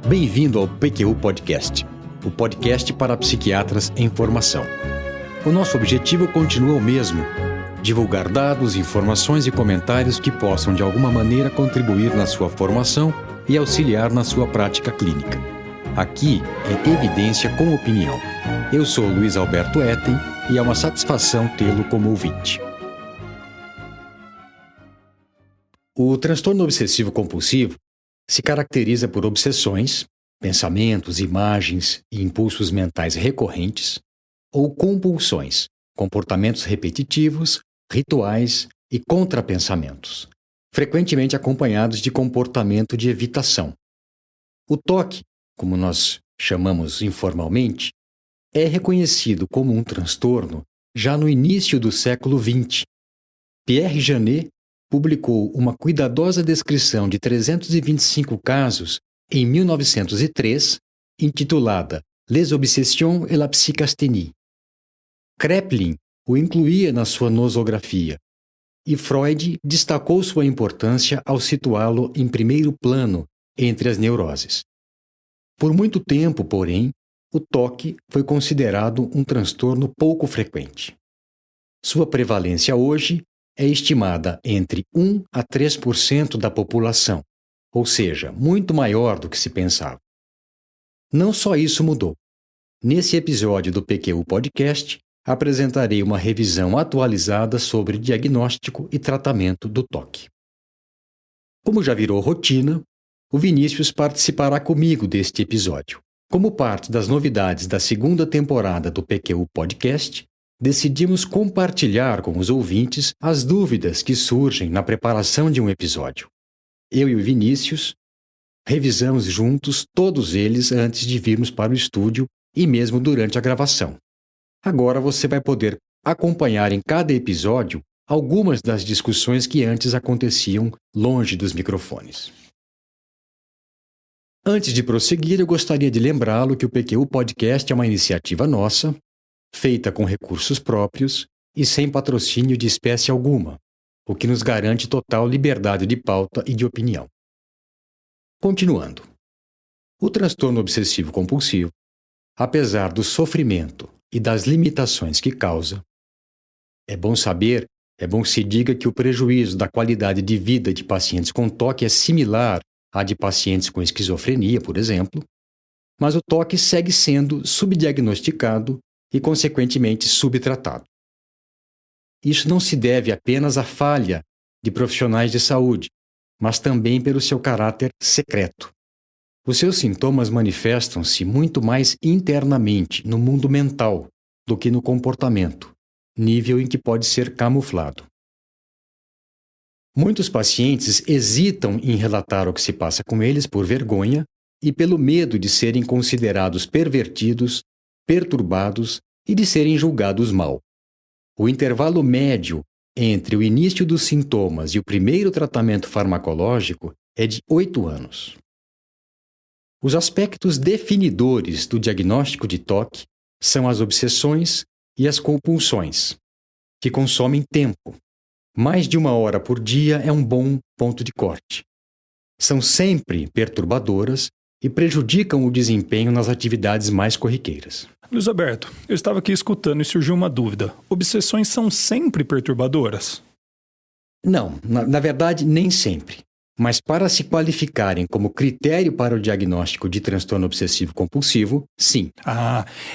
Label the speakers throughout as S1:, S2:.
S1: Bem-vindo ao PQU Podcast, o podcast para psiquiatras em formação. O nosso objetivo continua o mesmo: divulgar dados, informações e comentários que possam de alguma maneira contribuir na sua formação e auxiliar na sua prática clínica. Aqui é evidência com opinião. Eu sou Luiz Alberto Etten e é uma satisfação tê-lo como ouvinte. O transtorno obsessivo-compulsivo se caracteriza por obsessões, pensamentos, imagens e impulsos mentais recorrentes, ou compulsões, comportamentos repetitivos, rituais e contrapensamentos, frequentemente acompanhados de comportamento de evitação. O TOC, como nós chamamos informalmente, é reconhecido como um transtorno já no início do século XX. Pierre Janet publicou uma cuidadosa descrição de 325 casos em 1903, intitulada Les obsessions et la psychasthénie. Kraepelin o incluía na sua nosografia, e Freud destacou sua importância ao situá-lo em primeiro plano entre as neuroses. Por muito tempo, porém, o TOC foi considerado um transtorno pouco frequente. Sua prevalência hoje é estimada entre 1 a 3% da população, ou seja, muito maior do que se pensava. Não só isso mudou. Nesse episódio do PQU Podcast, apresentarei uma revisão atualizada sobre diagnóstico e tratamento do TOC. Como já virou rotina, o Vinícius participará comigo deste episódio. Como parte das novidades da segunda temporada do PQU Podcast, decidimos compartilhar com os ouvintes as dúvidas que surgem na preparação de um episódio. Eu e o Vinícius revisamos juntos todos eles antes de virmos para o estúdio e mesmo durante a gravação. Agora você vai poder acompanhar em cada episódio algumas das discussões que antes aconteciam longe dos microfones. Antes de prosseguir, eu gostaria de lembrá-lo que o PQU Podcast é uma iniciativa nossa, feita com recursos próprios e sem patrocínio de espécie alguma, o que nos garante total liberdade de pauta e de opinião. Continuando. O transtorno obsessivo-compulsivo, apesar do sofrimento e das limitações que causa, é bom que se diga que o prejuízo da qualidade de vida de pacientes com TOC é similar à de pacientes com esquizofrenia, por exemplo, mas o TOC segue sendo subdiagnosticado e, consequentemente, subtratado. Isso não se deve apenas à falha de profissionais de saúde, mas também pelo seu caráter secreto. Os seus sintomas manifestam-se muito mais internamente no mundo mental do que no comportamento, nível em que pode ser camuflado. Muitos pacientes hesitam em relatar o que se passa com eles por vergonha e pelo medo de serem considerados pervertidos, perturbados e de serem julgados mal. O intervalo médio entre o início dos sintomas e o primeiro tratamento farmacológico é de 8 anos. Os aspectos definidores do diagnóstico de TOC são as obsessões e as compulsões, que consomem tempo. Mais de 1 hora por dia é um bom ponto de corte. São sempre perturbadoras e prejudicam o desempenho nas atividades mais corriqueiras.
S2: Luiz Alberto, eu estava aqui escutando e surgiu uma dúvida. Obsessões são sempre perturbadoras?
S1: Não, na verdade, nem sempre. Mas para se qualificarem como critério para o diagnóstico de transtorno obsessivo-compulsivo, sim.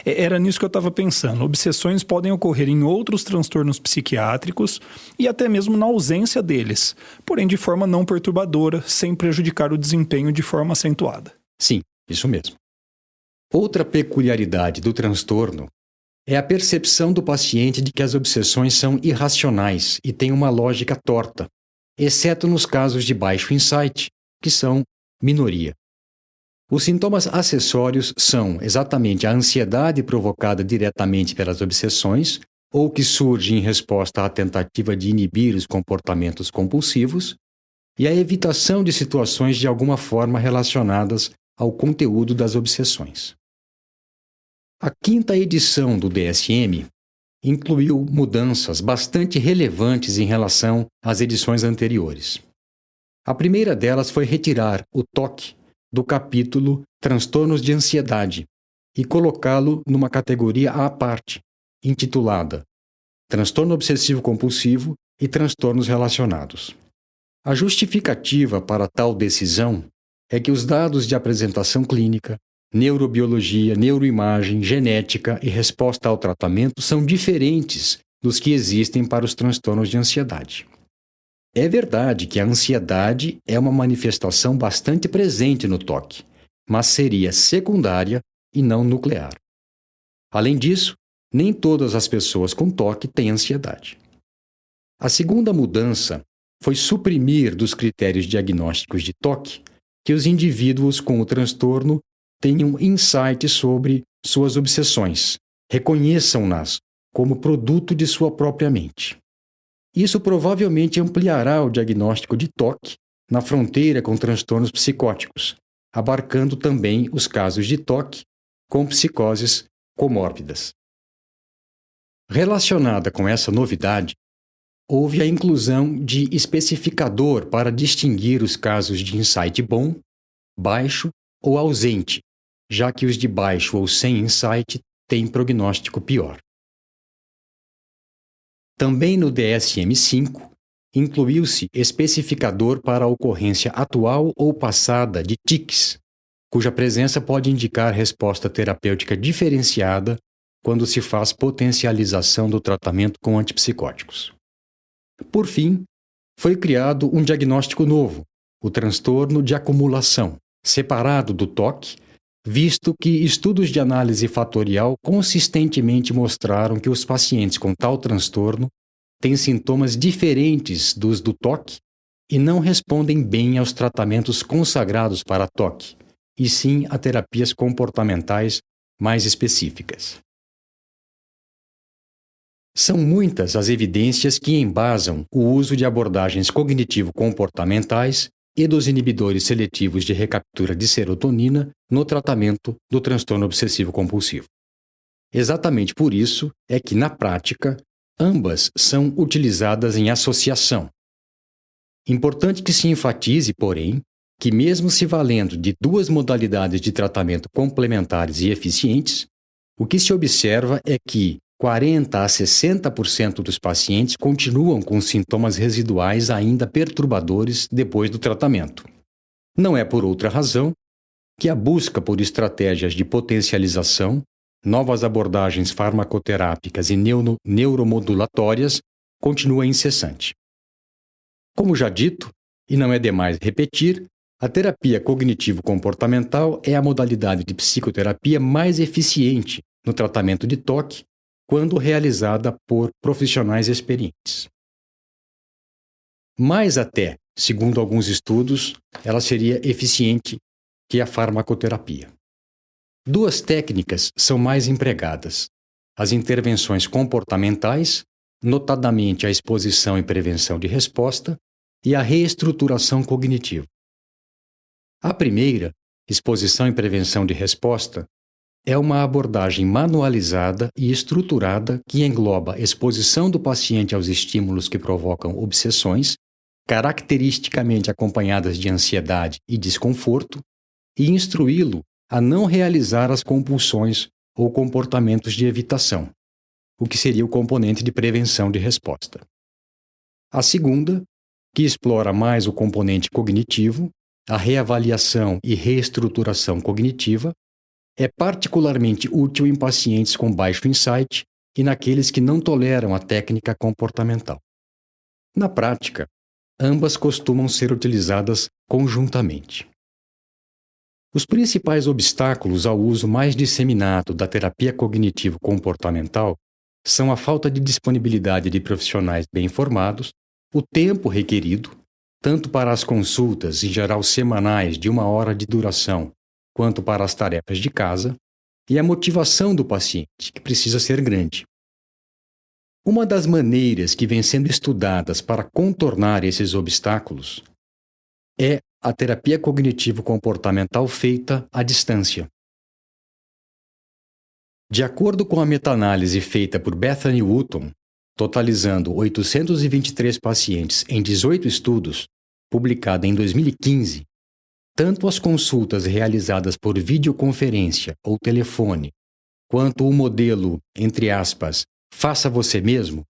S2: Era nisso que eu estava pensando. Obsessões podem ocorrer em outros transtornos psiquiátricos e até mesmo na ausência deles, porém de forma não perturbadora, sem prejudicar o desempenho de forma acentuada.
S1: Sim, isso mesmo. Outra peculiaridade do transtorno é a percepção do paciente de que as obsessões são irracionais e têm uma lógica torta, exceto nos casos de baixo insight, que são minoria. Os sintomas acessórios são exatamente a ansiedade provocada diretamente pelas obsessões ou que surge em resposta à tentativa de inibir os comportamentos compulsivos e a evitação de situações de alguma forma relacionadas ao conteúdo das obsessões. A 5ª edição do DSM incluiu mudanças bastante relevantes em relação às edições anteriores. A primeira delas foi retirar o TOC do capítulo transtornos de ansiedade e colocá-lo numa categoria à parte, intitulada transtorno obsessivo-compulsivo e transtornos relacionados. A justificativa para tal decisão é que os dados de apresentação clínica, neurobiologia, neuroimagem, genética e resposta ao tratamento são diferentes dos que existem para os transtornos de ansiedade. É verdade que a ansiedade é uma manifestação bastante presente no TOC, mas seria secundária e não nuclear. Além disso, nem todas as pessoas com TOC têm ansiedade. A segunda mudança foi suprimir dos critérios diagnósticos de TOC que os indivíduos com o transtorno tenham insight sobre suas obsessões, reconheçam-nas como produto de sua própria mente. Isso provavelmente ampliará o diagnóstico de TOC na fronteira com transtornos psicóticos, abarcando também os casos de TOC com psicoses comórbidas. Relacionada com essa novidade, houve a inclusão de especificador para distinguir os casos de insight bom, baixo ou ausente, já que os de baixo ou sem insight têm prognóstico pior. Também no DSM-5, incluiu-se especificador para a ocorrência atual ou passada de tics, cuja presença pode indicar resposta terapêutica diferenciada quando se faz potencialização do tratamento com antipsicóticos. Por fim, foi criado um diagnóstico novo, o transtorno de acumulação, separado do TOC, visto que estudos de análise fatorial consistentemente mostraram que os pacientes com tal transtorno têm sintomas diferentes dos do TOC e não respondem bem aos tratamentos consagrados para TOC, e sim a terapias comportamentais mais específicas. São muitas as evidências que embasam o uso de abordagens cognitivo-comportamentais e dos inibidores seletivos de recaptura de serotonina no tratamento do transtorno obsessivo-compulsivo. Exatamente por isso é que, na prática, ambas são utilizadas em associação. Importante que se enfatize, porém, que mesmo se valendo de duas modalidades de tratamento complementares e eficientes, o que se observa é que 40% a 60% dos pacientes continuam com sintomas residuais ainda perturbadores depois do tratamento. Não é por outra razão que a busca por estratégias de potencialização, novas abordagens farmacoterápicas e neuromodulatórias continua incessante. Como já dito, e não é demais repetir, a terapia cognitivo-comportamental é a modalidade de psicoterapia mais eficiente no tratamento de TOC quando realizada por profissionais experientes. Mais até, segundo alguns estudos, ela seria eficiente que a farmacoterapia. Duas técnicas são mais empregadas: as intervenções comportamentais, notadamente a exposição e prevenção de resposta, e a reestruturação cognitiva. A primeira, exposição e prevenção de resposta, é uma abordagem manualizada e estruturada que engloba exposição do paciente aos estímulos que provocam obsessões, caracteristicamente acompanhadas de ansiedade e desconforto, e instruí-lo a não realizar as compulsões ou comportamentos de evitação, o que seria o componente de prevenção de resposta. A segunda, que explora mais o componente cognitivo, a reavaliação e reestruturação cognitiva, é particularmente útil em pacientes com baixo insight e naqueles que não toleram a técnica comportamental. Na prática, ambas costumam ser utilizadas conjuntamente. Os principais obstáculos ao uso mais disseminado da terapia cognitivo-comportamental são a falta de disponibilidade de profissionais bem formados, o tempo requerido, tanto para as consultas, em geral semanais de 1 hora de duração, quanto para as tarefas de casa, e a motivação do paciente, que precisa ser grande. Uma das maneiras que vem sendo estudadas para contornar esses obstáculos é a terapia cognitivo-comportamental feita à distância. De acordo com a meta-análise feita por Bethany Wooton, totalizando 823 pacientes em 18 estudos, publicada em 2015, tanto as consultas realizadas por videoconferência ou telefone, quanto o modelo, entre aspas, faça você mesmo,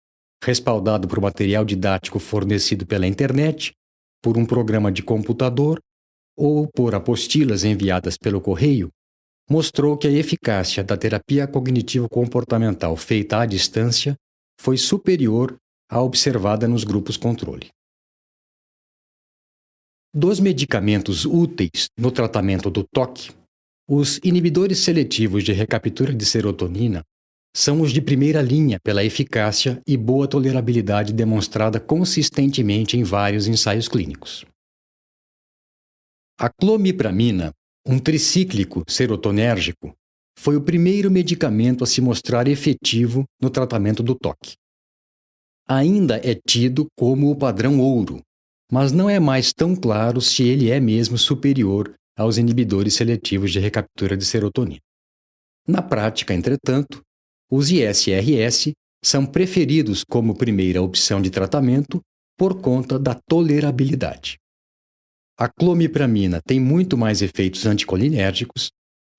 S1: respaldado por material didático fornecido pela internet, por um programa de computador ou por apostilas enviadas pelo correio, mostrou que a eficácia da terapia cognitivo-comportamental feita à distância foi superior à observada nos grupos controle. Dos medicamentos úteis no tratamento do TOC, os inibidores seletivos de recaptura de serotonina são os de primeira linha pela eficácia e boa tolerabilidade demonstrada consistentemente em vários ensaios clínicos. A clomipramina, um tricíclico serotonérgico, foi o primeiro medicamento a se mostrar efetivo no tratamento do TOC. Ainda é tido como o padrão ouro, mas não é mais tão claro se ele é mesmo superior aos inibidores seletivos de recaptura de serotonina. Na prática, entretanto, os ISRS são preferidos como primeira opção de tratamento por conta da tolerabilidade. A clomipramina tem muito mais efeitos anticolinérgicos,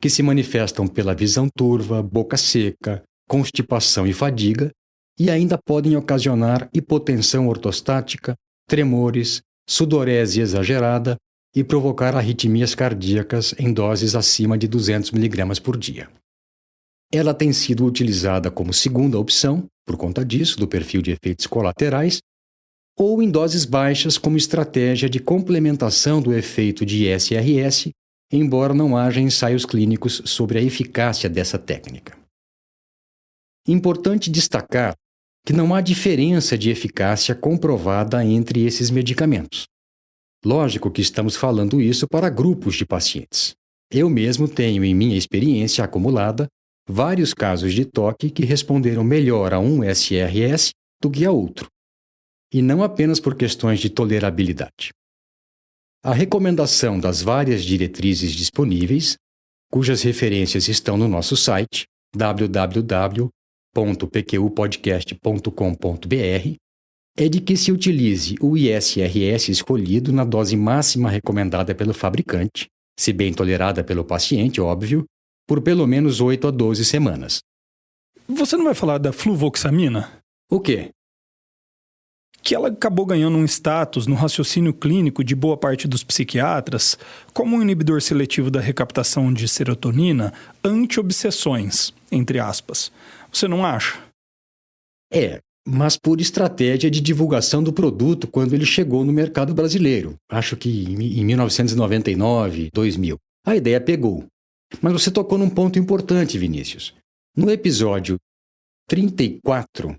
S1: que se manifestam pela visão turva, boca seca, constipação e fadiga, e ainda podem ocasionar hipotensão ortostática, tremores, sudorese exagerada e provocar arritmias cardíacas em doses acima de 200 mg por dia. Ela tem sido utilizada como segunda opção, por conta disso, do perfil de efeitos colaterais, ou em doses baixas como estratégia de complementação do efeito de ISRS, embora não haja ensaios clínicos sobre a eficácia dessa técnica. Importante destacar que não há diferença de eficácia comprovada entre esses medicamentos. Lógico que estamos falando isso para grupos de pacientes. Eu mesmo tenho, em minha experiência acumulada, vários casos de TOC que responderam melhor a um SRS do que a outro, e não apenas por questões de tolerabilidade. A recomendação das várias diretrizes disponíveis, cujas referências estão no nosso site www.pqpodcast.com.br, é de que se utilize o ISRS escolhido na dose máxima recomendada pelo fabricante, se bem tolerada pelo paciente, óbvio, por pelo menos 8 a 12 semanas.
S2: Você não vai falar da fluvoxamina?
S1: O quê?
S2: Que ela acabou ganhando um status no raciocínio clínico de boa parte dos psiquiatras como um inibidor seletivo da recaptação de serotonina anti-obsessões, entre aspas. Você não acha?
S1: Mas por estratégia de divulgação do produto quando ele chegou no mercado brasileiro. Acho que em 1999, 2000. A ideia pegou. Mas você tocou num ponto importante, Vinícius. No episódio 34,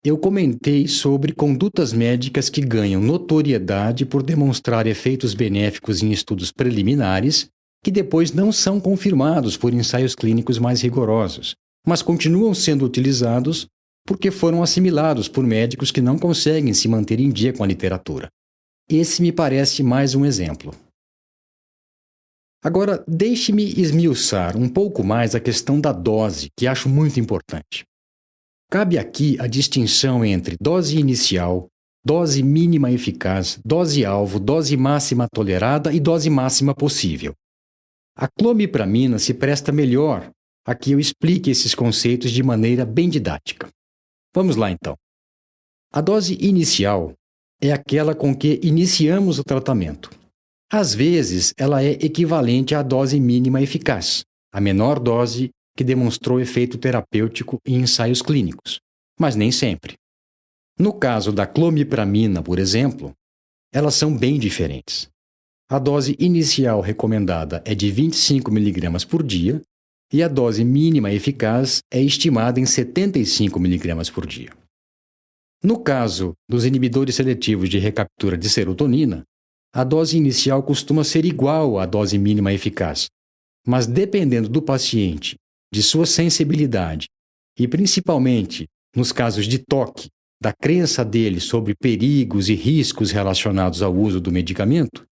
S1: eu comentei sobre condutas médicas que ganham notoriedade por demonstrar efeitos benéficos em estudos preliminares que depois não são confirmados por ensaios clínicos mais rigorosos, mas continuam sendo utilizados porque foram assimilados por médicos que não conseguem se manter em dia com a literatura. Esse me parece mais um exemplo. Agora, deixe-me esmiuçar um pouco mais a questão da dose, que acho muito importante. Cabe aqui a distinção entre dose inicial, dose mínima eficaz, dose-alvo, dose máxima tolerada e dose máxima possível. A clomipramina se presta melhor a que eu explique esses conceitos de maneira bem didática. Vamos lá, então. A dose inicial é aquela com que iniciamos o tratamento. Às vezes, ela é equivalente à dose mínima eficaz, a menor dose que demonstrou efeito terapêutico em ensaios clínicos, mas nem sempre. No caso da clomipramina, por exemplo, elas são bem diferentes. A dose inicial recomendada é de 25 mg por dia e a dose mínima eficaz é estimada em 75 mg por dia. No caso dos inibidores seletivos de recaptura de serotonina, a dose inicial costuma ser igual à dose mínima eficaz, mas dependendo do paciente, de sua sensibilidade e principalmente, nos casos de TOC, da crença dele sobre perigos e riscos relacionados ao uso do medicamento,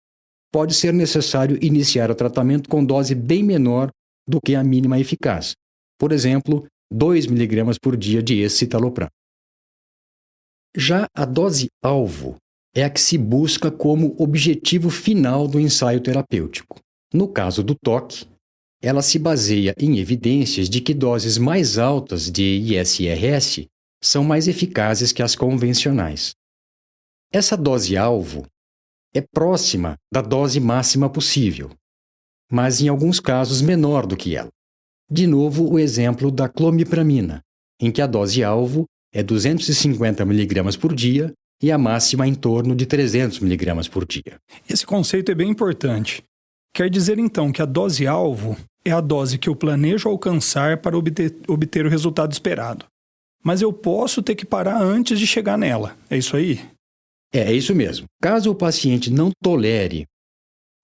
S1: pode ser necessário iniciar o tratamento com dose bem menor do que a mínima eficaz, por exemplo, 2 mg por dia de escitalopram. Já a dose-alvo é a que se busca como objetivo final do ensaio terapêutico. No caso do toque, ela se baseia em evidências de que doses mais altas de ISRS são mais eficazes que as convencionais. Essa dose-alvo é próxima da dose máxima possível, mas em alguns casos menor do que ela. De novo, o exemplo da clomipramina, em que a dose-alvo é 250 mg por dia e a máxima em torno de 300 mg por dia.
S2: Esse conceito é bem importante. Quer dizer, então, que a dose-alvo é a dose que eu planejo alcançar para obter o resultado esperado. Mas eu posso ter que parar antes de chegar nela. É isso aí?
S1: É isso mesmo. Caso o paciente não tolere,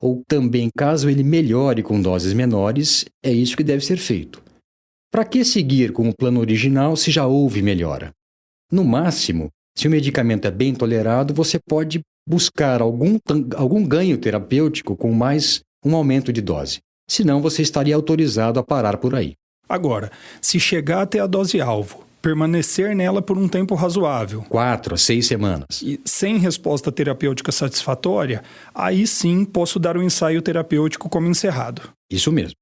S1: ou também caso ele melhore com doses menores, é isso que deve ser feito. Para que seguir com o plano original se já houve melhora? No máximo, se o medicamento é bem tolerado, você pode buscar algum ganho terapêutico com mais um aumento de dose. Senão, você estaria autorizado a parar por aí.
S2: Agora, se chegar até a dose-alvo, permanecer nela por um tempo razoável,
S1: 4 a 6 semanas.
S2: E sem resposta terapêutica satisfatória, aí sim posso dar o ensaio terapêutico como encerrado.
S1: Isso mesmo.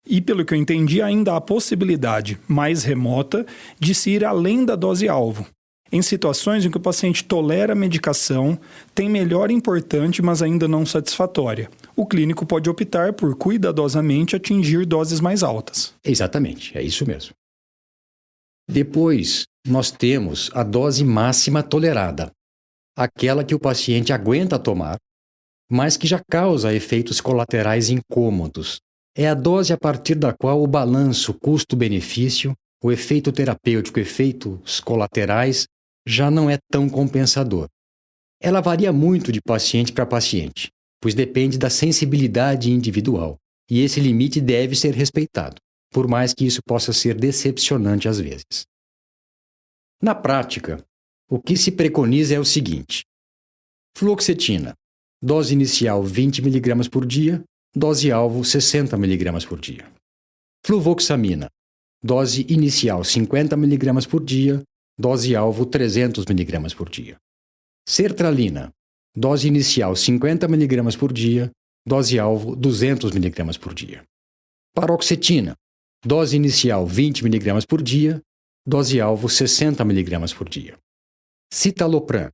S2: E, pelo que eu entendi, ainda há a possibilidade mais remota de se ir além da dose-alvo, em situações em que o paciente tolera a medicação, tem melhora importante, mas ainda não satisfatória. O clínico pode optar por cuidadosamente atingir doses mais altas.
S1: Exatamente, é isso mesmo. Depois, nós temos a dose máxima tolerada, aquela que o paciente aguenta tomar, mas que já causa efeitos colaterais incômodos. É a dose a partir da qual o balanço custo-benefício, o efeito terapêutico, efeitos colaterais, já não é tão compensador. Ela varia muito de paciente para paciente, pois depende da sensibilidade individual, e esse limite deve ser respeitado, por mais que isso possa ser decepcionante às vezes. Na prática, o que se preconiza é o seguinte: fluoxetina, dose inicial 20 mg por dia, dose-alvo 60 mg por dia. Fluvoxamina, dose inicial 50 mg por dia, dose-alvo 300 mg por dia. Sertralina, dose inicial 50 mg por dia, dose-alvo 200 mg por dia. Paroxetina, dose inicial 20 mg por dia, dose-alvo 60 mg por dia. Citalopram,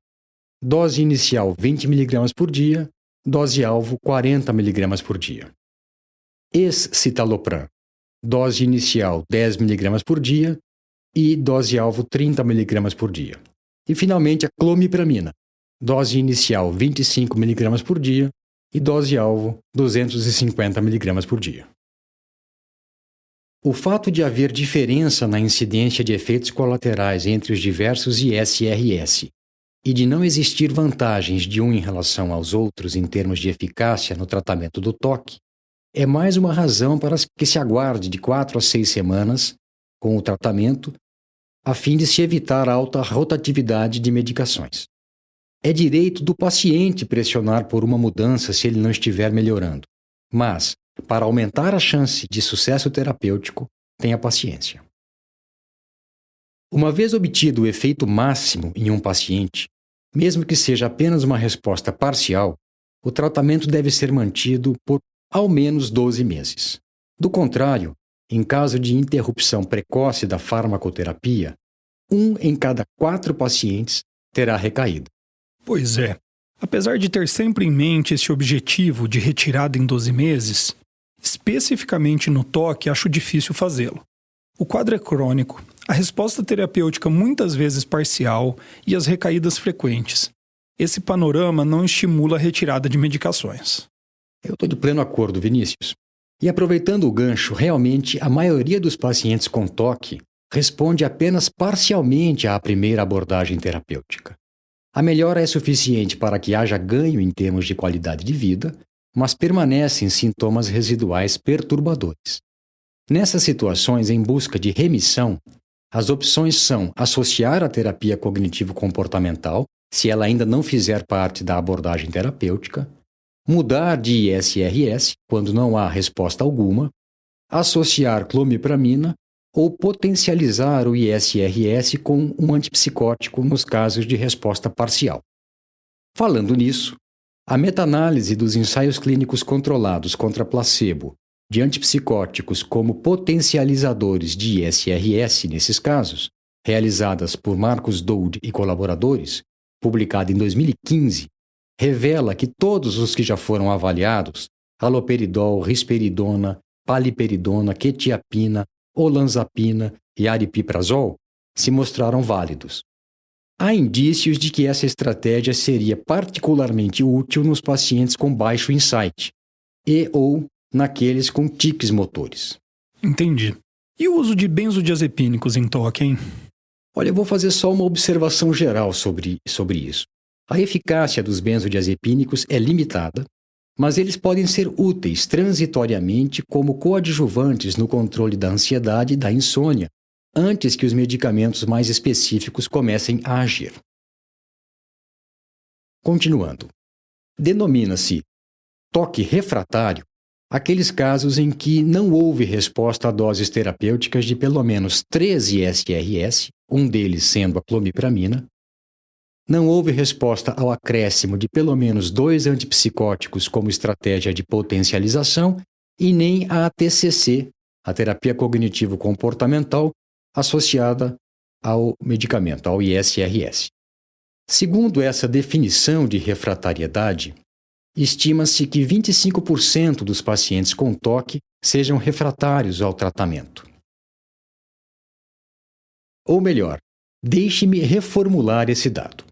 S1: dose inicial 20 mg por dia, dose-alvo 40 mg por dia. Escitalopram, dose inicial 10 mg por dia e dose-alvo 30 mg por dia. E, finalmente, a clomipramina, dose inicial 25 mg por dia e dose-alvo 250 mg por dia. O fato de haver diferença na incidência de efeitos colaterais entre os diversos ISRS e de não existir vantagens de um em relação aos outros em termos de eficácia no tratamento do toque é mais uma razão para que se aguarde de 4 a 6 semanas com o tratamento a fim de se evitar alta rotatividade de medicações. É direito do paciente pressionar por uma mudança se ele não estiver melhorando, mas, para aumentar a chance de sucesso terapêutico, tenha paciência. Uma vez obtido o efeito máximo em um paciente, mesmo que seja apenas uma resposta parcial, o tratamento deve ser mantido por ao menos 12 meses. Do contrário, em caso de interrupção precoce da farmacoterapia, 1 em cada 4 pacientes terá recaída.
S2: Pois é. Apesar de ter sempre em mente esse objetivo de retirada em 12 meses, especificamente no toque, acho difícil fazê-lo. O quadro é crônico, a resposta terapêutica muitas vezes parcial e as recaídas frequentes. Esse panorama não estimula a retirada de medicações.
S1: Eu estou de pleno acordo, Vinícius. E aproveitando o gancho, realmente a maioria dos pacientes com toque responde apenas parcialmente à primeira abordagem terapêutica. A melhora é suficiente para que haja ganho em termos de qualidade de vida, mas permanecem sintomas residuais perturbadores. Nessas situações, em busca de remissão, as opções são associar a terapia cognitivo-comportamental, se ela ainda não fizer parte da abordagem terapêutica, mudar de ISRS, quando não há resposta alguma, associar clomipramina ou potencializar o ISRS com um antipsicótico nos casos de resposta parcial. Falando nisso, a meta-análise dos ensaios clínicos controlados contra placebo de antipsicóticos como potencializadores de ISRS nesses casos, realizadas por Marcus Doud e colaboradores, publicada em 2015, revela que todos os que já foram avaliados, haloperidol, risperidona, paliperidona, quetiapina, olanzapina e aripiprazol, se mostraram válidos. Há indícios de que essa estratégia seria particularmente útil nos pacientes com baixo insight e ou naqueles com tiques motores.
S2: Entendi. E o uso de benzodiazepínicos em toque, hein?
S1: Olha, eu vou fazer só uma observação geral sobre isso. A eficácia dos benzodiazepínicos é limitada, mas eles podem ser úteis transitoriamente como coadjuvantes no controle da ansiedade e da insônia, antes que os medicamentos mais específicos comecem a agir. Continuando. Denomina-se toque refratário aqueles casos em que não houve resposta a doses terapêuticas de pelo menos 3 ISRS, um deles sendo a clomipramina, não houve resposta ao acréscimo de pelo menos 2 antipsicóticos como estratégia de potencialização e nem a TCC, a terapia cognitivo-comportamental, associada ao medicamento, ao ISRS. Segundo essa definição de refratariedade, estima-se que 25% dos pacientes com TOC sejam refratários ao tratamento. Ou melhor, deixe-me reformular esse dado.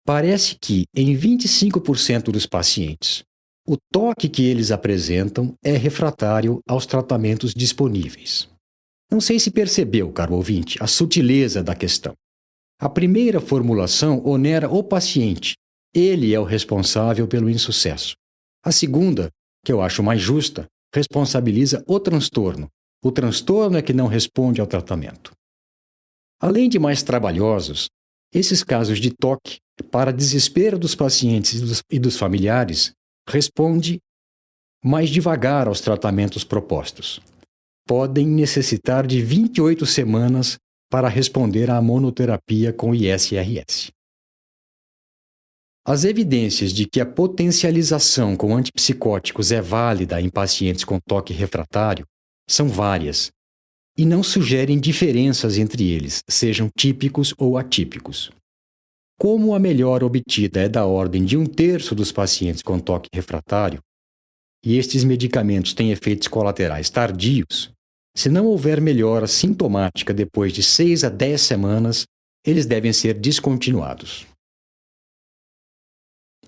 S1: Parece que, em 25% dos pacientes, o TOC que eles apresentam é refratário aos tratamentos disponíveis. Não sei se percebeu, caro ouvinte, a sutileza da questão. A primeira formulação onera o paciente. Ele é o responsável pelo insucesso. A segunda, que eu acho mais justa, responsabiliza o transtorno. O transtorno é que não responde ao tratamento. Além de mais trabalhosos, esses casos de TOC, para desespero dos pacientes e dos familiares, responde mais devagar aos tratamentos propostos. Podem necessitar de 28 semanas para responder à monoterapia com ISRS. As evidências de que a potencialização com antipsicóticos é válida em pacientes com TOC refratário são várias e não sugerem diferenças entre eles, sejam típicos ou atípicos. Como a melhora obtida é da ordem de 1/3 dos pacientes com TOC refratário, e estes medicamentos têm efeitos colaterais tardios, se não houver melhora sintomática depois de 6 a 10 semanas, eles devem ser descontinuados.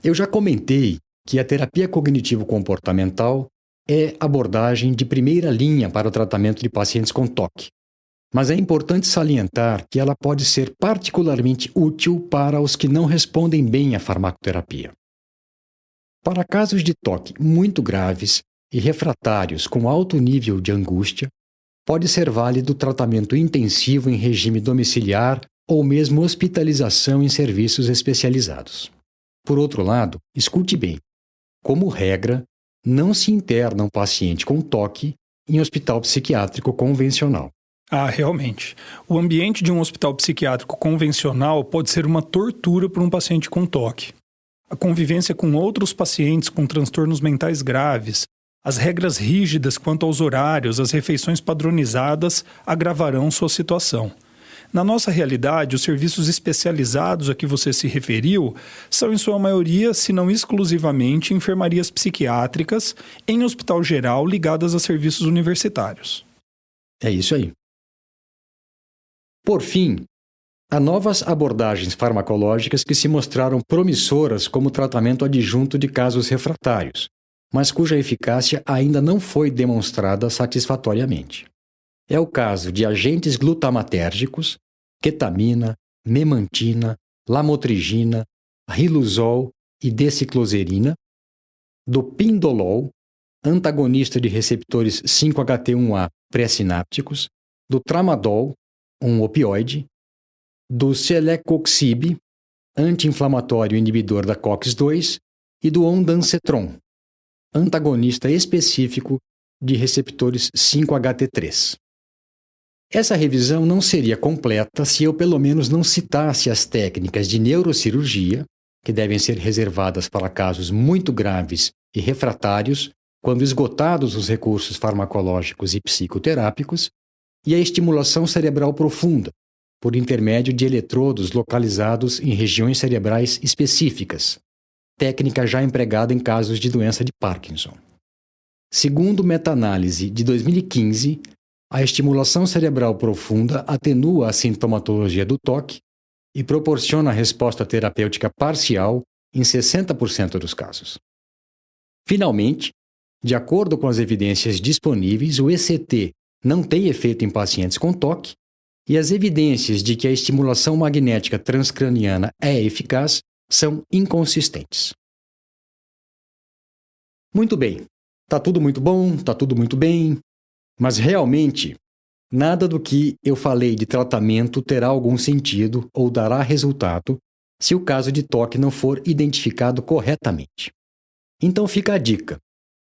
S1: Eu já comentei que a terapia cognitivo-comportamental é abordagem de primeira linha para o tratamento de pacientes com TOC, mas é importante salientar que ela pode ser particularmente útil para os que não respondem bem à farmacoterapia. Para casos de TOC muito graves e refratários com alto nível de angústia, pode ser válido tratamento intensivo em regime domiciliar ou mesmo hospitalização em serviços especializados. Por outro lado, escute bem, como regra, não se interna um paciente com TOC em hospital psiquiátrico convencional.
S2: Ah, realmente. O ambiente de um hospital psiquiátrico convencional pode ser uma tortura para um paciente com TOC. A convivência com outros pacientes com transtornos mentais graves, as regras rígidas quanto aos horários, as refeições padronizadas agravarão sua situação. Na nossa realidade, os serviços especializados a que você se referiu são, em sua maioria, se não exclusivamente, enfermarias psiquiátricas em hospital geral ligadas a serviços universitários.
S1: É isso aí. Por fim, há novas abordagens farmacológicas que se mostraram promissoras como tratamento adjunto de casos refratários, mas cuja eficácia ainda não foi demonstrada satisfatoriamente. É o caso de agentes glutamatérgicos, ketamina, memantina, lamotrigina, riluzol e decicloserina, do pindolol, antagonista de receptores 5-HT1A pré-sinápticos, do tramadol, um opioide, do celecoxib, anti-inflamatório inibidor da COX-2, e do ondansetron, antagonista específico de receptores 5-HT3. Essa revisão não seria completa se eu pelo menos não citasse as técnicas de neurocirurgia, que devem ser reservadas para casos muito graves e refratários, quando esgotados os recursos farmacológicos e psicoterápicos, e a estimulação cerebral profunda, por intermédio de eletrodos localizados em regiões cerebrais específicas, técnica já empregada em casos de doença de Parkinson. Segundo meta-análise de 2015, a estimulação cerebral profunda atenua a sintomatologia do toque e proporciona resposta terapêutica parcial em 60% dos casos. Finalmente, de acordo com as evidências disponíveis, o ECT não tem efeito em pacientes com toque e as evidências de que a estimulação magnética transcraniana é eficaz são inconsistentes. Muito bem, tá tudo muito bom, tá tudo muito bem, mas realmente nada do que eu falei de tratamento terá algum sentido ou dará resultado se o caso de toque não for identificado corretamente. Então fica a dica.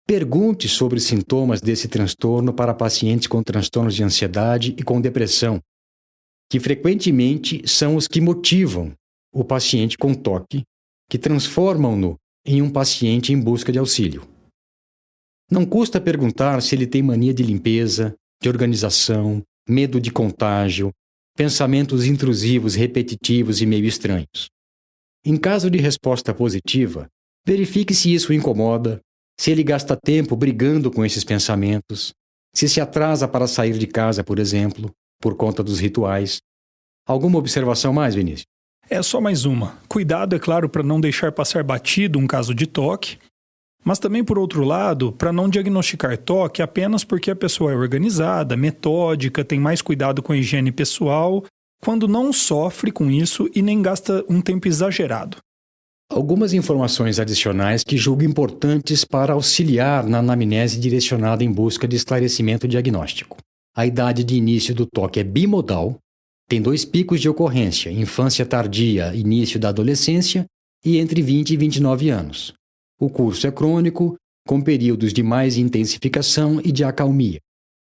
S1: Pergunte sobre os sintomas desse transtorno para pacientes com transtornos de ansiedade e com depressão, que frequentemente são os que motivam o paciente com toque, que transformam-no em um paciente em busca de auxílio. Não custa perguntar se ele tem mania de limpeza, de organização, medo de contágio, pensamentos intrusivos, repetitivos e meio estranhos. Em caso de resposta positiva, verifique se isso o incomoda, se ele gasta tempo brigando com esses pensamentos, se atrasa para sair de casa, por exemplo, por conta dos rituais. Alguma observação mais, Vinícius?
S2: É só mais uma. Cuidado, é claro, para não deixar passar batido um caso de toque, mas também, por outro lado, para não diagnosticar toque apenas porque a pessoa é organizada, metódica, tem mais cuidado com a higiene pessoal, quando não sofre com isso e nem gasta um tempo exagerado.
S1: Algumas informações adicionais que julgo importantes para auxiliar na anamnese direcionada em busca de esclarecimento diagnóstico. A idade de início do toque é bimodal, tem 2 picos de ocorrência, infância tardia, início da adolescência e entre 20 e 29 anos. O curso é crônico, com períodos de mais intensificação e de acalmia,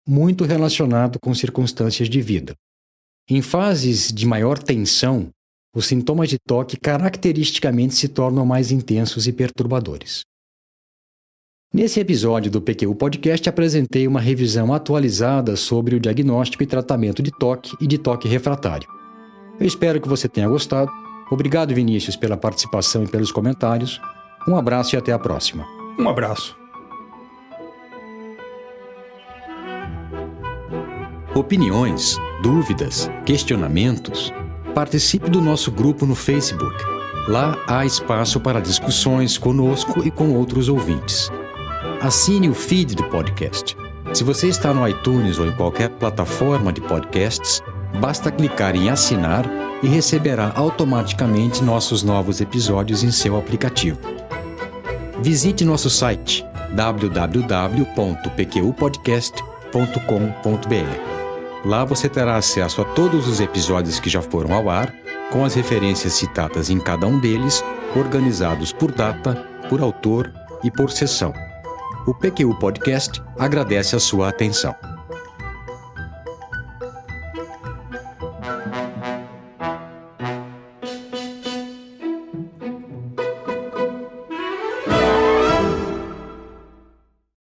S1: muito relacionado com circunstâncias de vida. Em fases de maior tensão, os sintomas de toque caracteristicamente se tornam mais intensos e perturbadores. Nesse episódio do PQU Podcast, apresentei uma revisão atualizada sobre o diagnóstico e tratamento de toque e de toque refratário. Eu espero que você tenha gostado. Obrigado, Vinícius, pela participação e pelos comentários. Um abraço e até a próxima.
S2: Um abraço.
S1: Opiniões, dúvidas, questionamentos? Participe do nosso grupo no Facebook. Lá há espaço para discussões conosco e com outros ouvintes. Assine o feed do podcast. Se você está no iTunes ou em qualquer plataforma de podcasts, basta clicar em assinar e receberá automaticamente nossos novos episódios em seu aplicativo. Visite nosso site www.pqpodcast.com.br. Lá você terá acesso a todos os episódios que já foram ao ar, com as referências citadas em cada um deles, organizados por data, por autor e por sessão. O PQU Podcast agradece a sua atenção.